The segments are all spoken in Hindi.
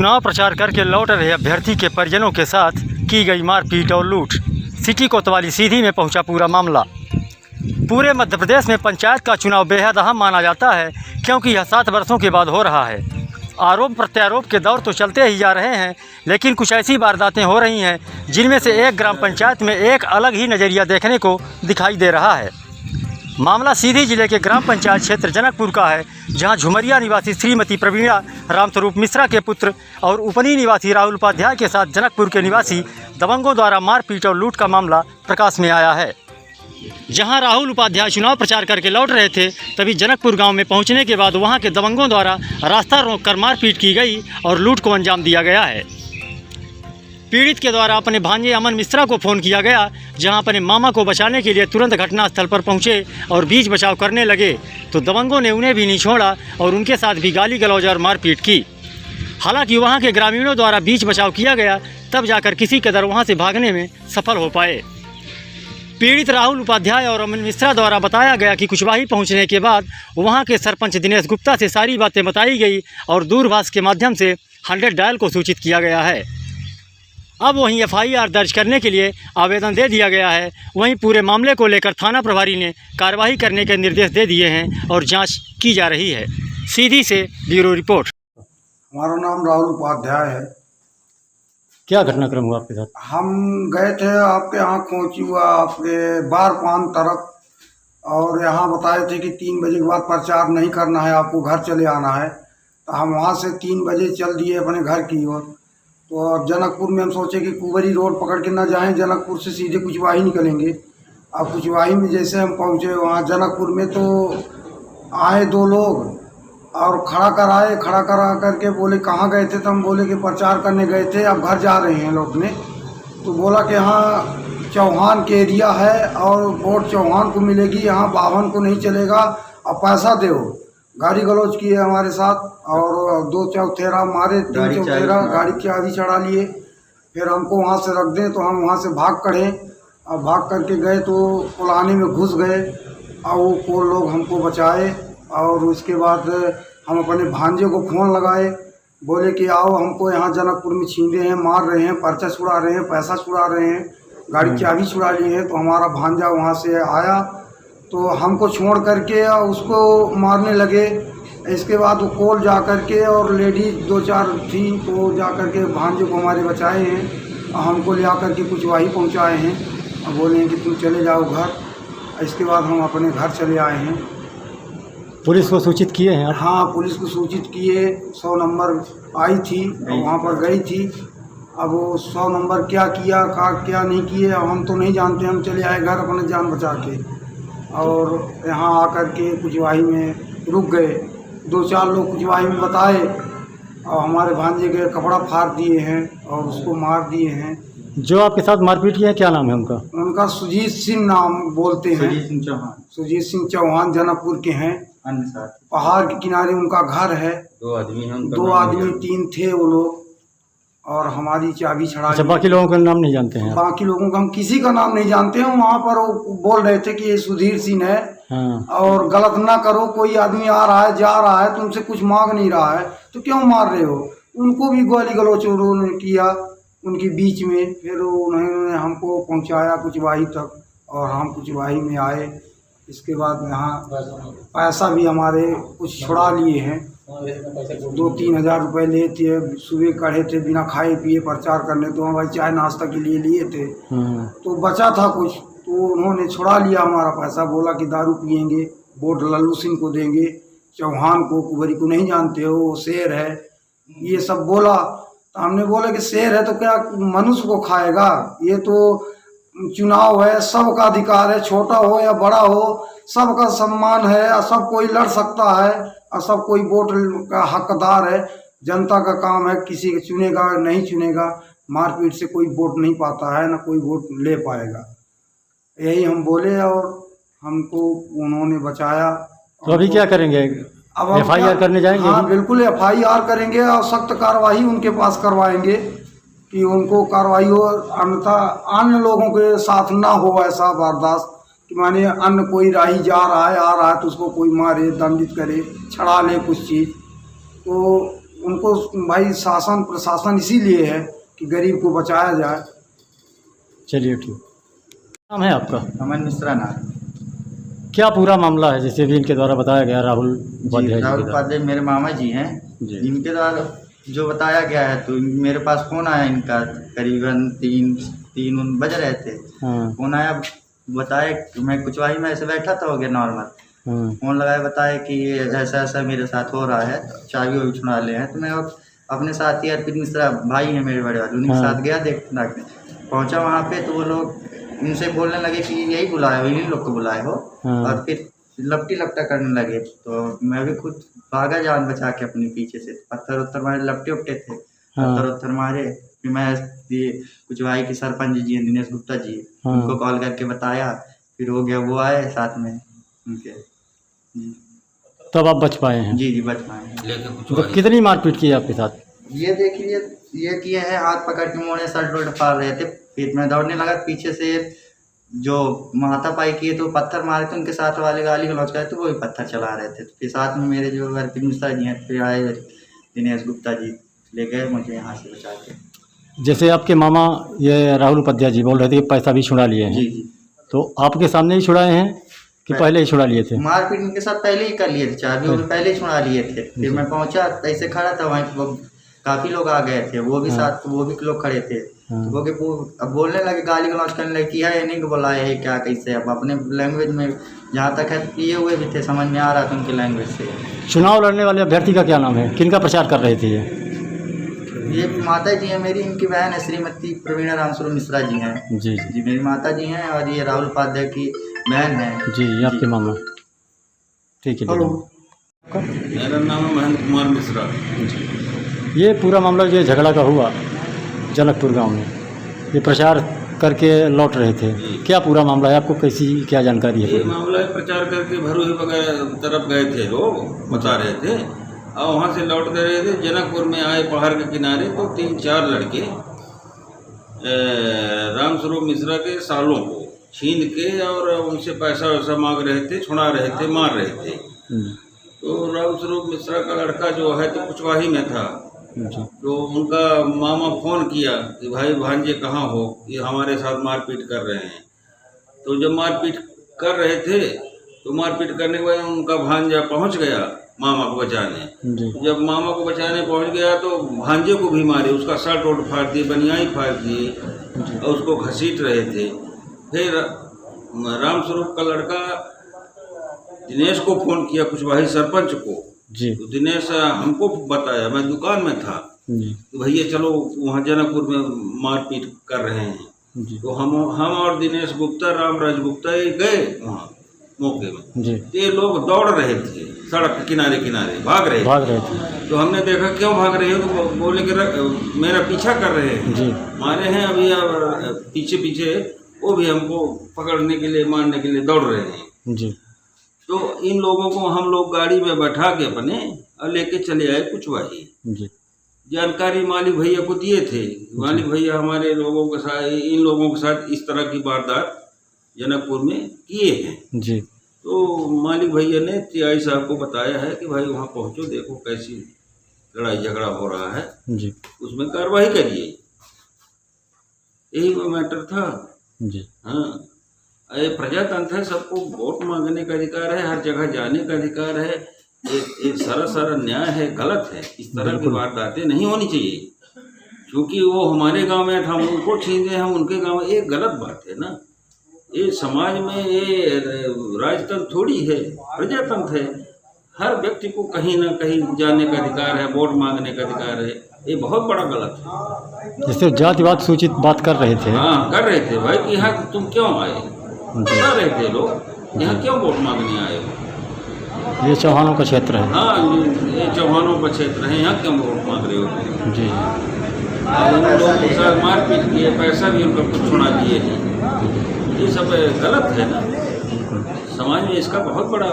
चुनाव प्रचार करके लौट रहे अभ्यर्थी के परिजनों के साथ की गई मारपीट और लूट। सिटी कोतवाली सीधी में पहुंचा पूरा मामला। पूरे मध्य प्रदेश में पंचायत का चुनाव बेहद अहम माना जाता है, क्योंकि यह 7 वर्षों के बाद हो रहा है। आरोप प्रत्यारोप के दौर तो चलते ही जा रहे हैं, लेकिन कुछ ऐसी वारदातें हो रही हैं जिनमें से एक ग्राम पंचायत में एक अलग ही नज़रिया देखने को दिखाई दे रहा है। मामला सीधी जिले के ग्राम पंचायत क्षेत्र जनकपुर का है, जहां झुमरिया निवासी श्रीमती प्रवीणा रामस्वरूप मिश्रा के पुत्र और उपनी निवासी राहुल उपाध्याय के साथ जनकपुर के निवासी दबंगों द्वारा मारपीट और लूट का मामला प्रकाश में आया है। जहां राहुल उपाध्याय चुनाव प्रचार करके लौट रहे थे, तभी जनकपुर गांव में पहुंचने के बाद वहां के दबंगों द्वारा रास्ता रोककर मारपीट की गई और लूट को अंजाम दिया गया है। पीड़ित के द्वारा अपने भांजे अमन मिश्रा को फ़ोन किया गया, जहां अपने मामा को बचाने के लिए तुरंत घटनास्थल पर पहुंचे और बीच बचाव करने लगे, तो दबंगों ने उन्हें भी नहीं छोड़ा और उनके साथ भी गाली गलौज और मारपीट की। हालांकि वहां के ग्रामीणों द्वारा बीच बचाव किया गया, तब जाकर किसी कदर वहां से भागने में सफल हो पाए। पीड़ित राहुल उपाध्याय और अमन मिश्रा द्वारा बताया गया कि कुशवाही पहुंचने के बाद वहां के सरपंच दिनेश गुप्ता से सारी बातें बताई गई और दूरभाष के माध्यम से 100 डायल को सूचित किया गया है। अब वहीं FIR दर्ज करने के लिए आवेदन दे दिया गया है। वहीं पूरे मामले को लेकर थाना प्रभारी ने कार्रवाई करने के निर्देश दे दिए हैं और जांच की जा रही है। सीधी से ब्यूरो रिपोर्ट। हमारा नाम राहुल उपाध्याय है। क्या घटनाक्रम हुआ आपके साथ? हम गए थे आपके यहाँ खोचुआ आपके बारपान तरफ, और यहाँ बताए थे कि 3 बजे के बाद प्रचार नहीं करना है, आपको घर चले आना है। तो हम वहाँ से 3 बजे चल दिए अपने घर की ओर। तो अब जनकपुर में हम सोचे कि कुंवरी रोड पकड़ के ना जाएं, जनकपुर से सीधे कुचवाही निकलेंगे। अब कुचवाही में जैसे हम पहुँचे वहाँ जनकपुर में, तो आए 2 लोग और खड़ा करा करके बोले कहाँ गए थे? तो हम बोले कि प्रचार करने गए थे, अब घर जा रहे हैं लौटने। तो बोला कि यहाँ चौहान के एरिया है और वोट चौहान को मिलेगी, यहाँ बावन को नहीं चलेगा, अब पैसा दो। गाड़ी गलौज किए हमारे साथ और 2 चौथेरा मारे, 3 चौथेरा गाड़ी की चाबी चढ़ा लिए। फिर हमको वहाँ से रख दें, तो हम वहाँ से भाग खड़े। अब भाग करके गए तो पुलाने में घुस गए और वो लोग हमको बचाए। और उसके बाद हम अपने भांजे को फ़ोन लगाए, बोले कि आओ, हमको यहाँ जनकपुर में छीन रहे हैं, मार रहे हैं, पर्चा छुड़ा रहे हैं, पैसा छुड़ा रहे हैं, गाड़ी की चाबी छुड़ा लिए हैं। तो हमारा भांजा वहाँ से आया तो हमको छोड़ करके उसको मारने लगे। इसके बाद वो कोल जा करके और लेडीज 2-4 थी, तो जा करके भांजे को हमारे बचाए हैं और हमको ले आकर के कुचवाही पहुँचाए हैं और बोले हैं कि तुम चले जाओ घर। इसके बाद हम अपने घर चले आए हैं। पुलिस को सूचित किए हैं आप? हाँ, पुलिस को सूचित किए। 100 नंबर आई थी और वहाँ पर गई थी। अब वो 100 नंबर क्या किया क्या नहीं किए अब हम तो नहीं जानते। हम चले आए घर अपने जान बचा के, और यहाँ आकर के कुचवाही में रुक गए। 2-4 लोग कुचवाही में बताए और हमारे भांजे के कपड़ा फाड़ दिए हैं और उसको मार दिए हैं। जो आपके साथ मारपीट किया है, क्या नाम है उनका? उनका सुजीत सिंह नाम बोलते हैं। सुजीत सिंह चौहान जनकपुर के हैं। पहाड़ के किनारे उनका घर है। 2 आदमी हैं। 2 आदमी 3 थे वो लोग, और हमारी चाबी छड़ा। अच्छा, बाकी लोगों का नाम नहीं जानते हैं? बाकी लोगों का हम किसी का नाम नहीं जानते हैं। वहाँ पर वो बोल रहे थे कि ये सुधीर सिंह है। हाँ। और गलत ना करो, कोई आदमी आ रहा है जा रहा है, तुमसे कुछ मांग नहीं रहा है तो क्यों मार रहे हो? उनको भी गाली गलौज उन्होंने किया उनके बीच में। फिर उन्होंने हमको पहुँचाया कुचवाही तक और हम कुचवाही में आए। इसके बाद यहाँ पैसा भी हमारे कुछ छुड़ा लिए हैं। 2-3 हज़ार रुपये लिए थे। सुबह कढ़े थे बिना खाए पिए प्रचार करने, तो हम भाई चाय नाश्ता के लिए लिए थे। तो बचा था कुछ, तो उन्होंने छुड़ा लिया हमारा पैसा। बोला कि दारू पियेंगे, वोट लल्लू सिंह को देंगे, चौहान को, कुंवरी को नहीं जानते हो, वो शेर है, ये सब बोला। तो हमने बोला कि शेर है तो क्या मनुष्य को खाएगा? ये तो चुनाव है, सबका अधिकार है, छोटा हो या बड़ा हो, सबका सम्मान है और सब कोई लड़ सकता है और सब कोई वोट का हकदार है। जनता का काम है, किसी का चुनेगा नहीं चुनेगा। मारपीट से कोई वोट नहीं पाता है, ना कोई वोट ले पाएगा। यही हम बोले और हमको उन्होंने बचाया। तो अभी क्या करेंगे? अब FIR करने जाएंगे? हाँ बिल्कुल, FIR करेंगे और सख्त कार्रवाई उनके पास करवाएंगे कि उनको कार्रवाई हो, अन्यथा अन्य लोगों के साथ ना हो ऐसा बर्दाश्त कि माने अन्य कोई राही जा रहा है आ रहा है तो उसको कोई मारे, दंडित करे, छड़ा ले कुछ चीज़। तो उनको भाई शासन प्रशासन इसीलिए है कि गरीब को बचाया जाए। चलिए ठीक। नाम है आपका? अमन मिश्रा नाम। क्या पूरा मामला है जैसे भी इनके द्वारा बताया गया? राहुल उपाध्याय राहुल जी के द्वारा। उपाध्याय मेरे मामा जी हैं जी। इनके द्वारा जो बताया गया है, तो मेरे पास फ़ोन आया इनका करीबन तीन बज रहे थे। हाँ। फ़ोन आया, बताया कि मैं कुचवाही में ऐसे बैठा था, हो गया नॉर्मल। हाँ। फ़ोन लगाया, बताया कि ये ऐसा ऐसा मेरे साथ हो रहा है, चाबी वाबी छुड़ा ले हैं। तो मैं अपने साथी अर्पित मिश्रा भाई हैं मेरे बड़े वाले, उन्हीं के साथ गया देखने। पहुँचा वहाँ पे तो वो लोग इनसे बोलने लगे कि यही बुलाए हो, इन्हीं लोग को बुलाए हो। और फिर लपटी लपटा करने लगे। तो मैं भी खुद भागा जान बचा के अपने पीछे से, पत्थर उत्थर मारे, लपटे उपटे थे, पत्थर उत्थर मारे। फिर मैं ये कुछ भाई के सरपंच जी हैं दिनेश गुप्ता जी, उनको कॉल करके बताया, फिर हो गया, वो आए साथ में उनके जी। तब आप बच पाए हैं? जी बच पाए हैं। तो कितनी मारपीट की आपके साथ? ये देखिए, ये किए हैं, हाथ पकड़ के मोड़े, शर्ट वर्ट फाड़ रहे थे। फिर मैं दौड़ने लगा, पीछे से जो मातापाई किए तो पत्थर मारे थे, उनके साथ वाले गाली गलौज करे तो वो भी पत्थर चला रहे थे। फिर साथ में मेरे जो अर्पित मिश्रा जी हैं, फिर आए दिनेश गुप्ता जी, ले गए मुझे यहाँ से बचा के। जैसे आपके मामा ये राहुल उपाध्याय जी बोल रहे थे कि पैसा भी छुड़ा लिए हैं। जी। तो आपके सामने ही छुड़ाए हैं कि पहले ही छुड़ा लिए थे? मारपीट उनके साथ पहले ही कर लिए थे, चाबी वो पहले ही छुड़ा लिए थे। फिर मैं पहुँचा, ऐसे खड़ा था, वहीं काफ़ी लोग आ गए थे, वो भी साथ, वो भी लोग खड़े थे। तो वो अब बोलने लगे, गाली गलौज करने लगे कि है नहीं बुलाए है क्या, कैसे। अब अपने लैंग्वेज में जहाँ तक है किए हुए भी थे, समझ में आ रहा था उनकी लैंग्वेज से। चुनाव लड़ने वाले अभ्यर्थी का क्या नाम है? किनका प्रचार कर रहे थे ये माता जी हैं मेरी, इनकी बहन है श्रीमती प्रवीणा रामस्वरूप मिश्रा जी हैं। जी जी मेरी माता जी हैं, और ये राहुल उपाध्याय की बहन है। जी, ये आपके मामा। ठीक है। हेलो, मेरा नाम है महेंद्र कुमार मिश्रा। ये पूरा मामला जो झगड़ा का हुआ जनकपुर गांव में, ये प्रचार करके लौट रहे थे, क्या पूरा मामला है? आपको कैसी क्या जानकारी है? ये मामला है, प्रचार करके भरोही वगैरह तरफ गए थे लोग, बता रहे थे, और वहाँ से लौट रहे थे। जनकपुर में आए पहाड़ के किनारे, तो 3-4 लड़के रामस्वरूप मिश्रा के सालों को छीन के और उनसे पैसा वैसा मांग रहे थे, छुड़ा रहे थे, मार रहे थे। तो रामस्वरूप मिश्रा का लड़का जो है तो कुचवाही में था, तो उनका मामा फ़ोन किया कि भाई भांजे कहाँ हो, ये हमारे साथ मारपीट कर रहे हैं। तो जब मारपीट कर रहे थे तो मारपीट करने के बाद उनका भांजा पहुंच गया मामा को बचाने। जब मामा को बचाने पहुंच गया तो भांजे को भी मारे, उसका शर्ट वोट फाड़ दिए, बनियाई फाड़ दिए, और उसको घसीट रहे थे। फिर रामस्वरूप का लड़का दिनेश को फ़ोन किया, कुचवाही सरपंच को। तो दिनेश हमको बताया, मैं दुकान में था, तो भैया चलो वहाँ जनकपुर में मारपीट कर रहे हैं। तो हम और दिनेश गुप्ता, रामराज गुप्ता ये गए वहाँ मौके में। तो ये लोग दौड़ रहे थे, सड़क के किनारे किनारे भाग रहे थे। तो हमने देखा क्यों भाग रहे हो, तो बोले कि मेरा पीछा कर रहे हैं, मारे हैं अभी, पीछे पीछे वो भी हमको पकड़ने के लिए, मारने के लिए दौड़ रहे हैं। तो इन लोगों को हम लोग गाड़ी में बैठा के अपने और लेके चले आए कुचवाही। जानकारी मालिक भैया को दिए थे, मालिक भैया हमारे लोगों के साथ, इन लोगों के साथ इस तरह की वारदात जनकपुर में किए हैं। तो मालिक भैया ने टीआई साहब को बताया है कि भाई वहाँ पहुँचो, देखो कैसी लड़ाई झगड़ा हो रहा है, उसमें कार्रवाई करिए। यही वो मैटर था। हाँ, ये प्रजातंत्र है, सबको वोट मांगने का अधिकार है, हर जगह जाने का अधिकार है। ये सारा न्याय है, गलत है। इस तरह की वारदातें नहीं होनी चाहिए, क्योंकि वो हमारे गांव में था, उनको छीन रहे, हम उनके गांव में, ये गलत बात है ना। ये समाज में ये राजतंत्र थोड़ी है, प्रजातंत्र है। हर व्यक्ति को कहीं ना कहीं जाने का अधिकार है, वोट मांगने का अधिकार है। ये बहुत बड़ा गलत है। जैसे जातिवाद सूचित बात कर रहे थे। हाँ, कर रहे थे भाई कि यहाँ तुम क्यों आए, बता रहे थे लोग, यहाँ क्यों वोट मांगने आए हो। ये चौहानों का क्षेत्र है। हाँ, ये चौहानों का क्षेत्र है, यहाँ क्यों वोट मांग रहे हो जी। उन लोगों के साथ मारपीट किए, पैसा भी उनका कुछ छुड़ा दिए हैं, ये सब गलत है ना। समाज में इसका बहुत बड़ा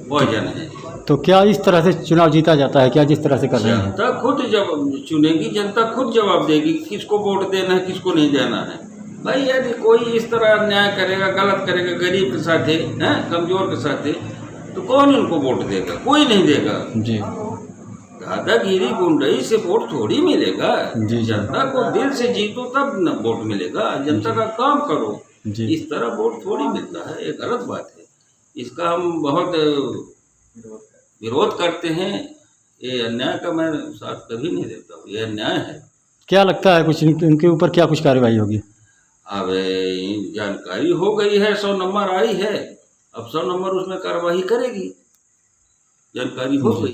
पॉइजन है। तो क्या इस तरह से चुनाव जीता जाता है क्या, जिस तरह से कर रहे हैं? जनता खुद जब चुनेगी, जनता खुद जवाब देगी किसको वोट देना है, किसको नहीं देना है। भाई यदि कोई इस तरह अन्याय करेगा, गलत करेगा, गरीब के साथ है, कमजोर के साथ है, तो कौन उनको वोट देगा? कोई नहीं देगा। दादागिरी गुंडई से वोट थोड़ी मिलेगा। जी, जी। जनता को दिल से जीतो तब न वोट मिलेगा। जनता का काम करो, जी। इस तरह वोट थोड़ी मिलता है। ये गलत बात है, इसका हम बहुत विरोध करते हैं। ये अन्याय का मैं साथ कभी नहीं देता हूँ, ये अन्याय है। क्या लगता है कुछ इनके ऊपर क्या कुछ कार्रवाई होगी? अब जानकारी हो गई है, 100 नंबर आई है, अब 100 नंबर उसमें कार्रवाई करेगी। जानकारी हो गई।